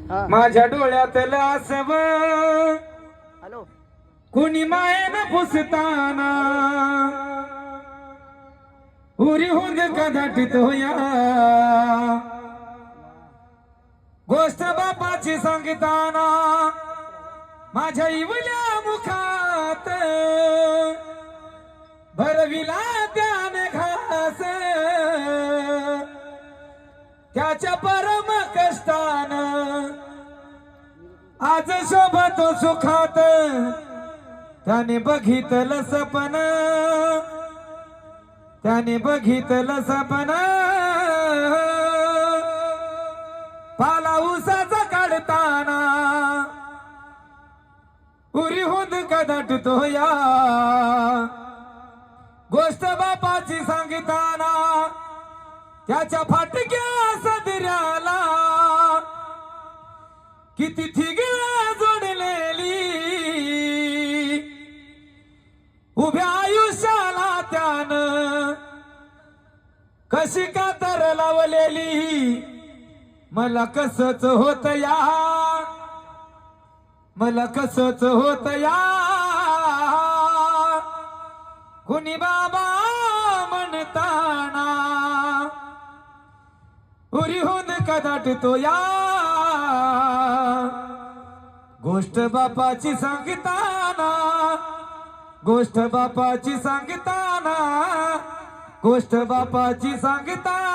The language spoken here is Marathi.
माझ्या डोळ्यातलं आसव हॅलो कुणी मायेनं पुसताना उरी होऊन कदाचित होया गोष्ट बापाची सांगताना माझ्या इवल्या मुखात भरविला त्याने घास त्याच्या परम कष्टान आज शोभतो सुखात त्याने बघितलं सपन त्याने बघितलं सपन पाला उसाचा काढताना उरी होंद कदाटतो या गोष्ट बापाची सांगताना त्याच्या फाटक्या सदऱ्याला किती थिगळ्या जोडलेली उभ्या आयुष्याला त्यानं कशी का तर लावलेली मला कसच होत या मला कसच होत या कुणी बाबा म्हणताना उरी होऊन कदाटतो या गोष्ट बापाची सांगताना गोष्ट बापाची सांगताना गोष्ट बापाची सांगताना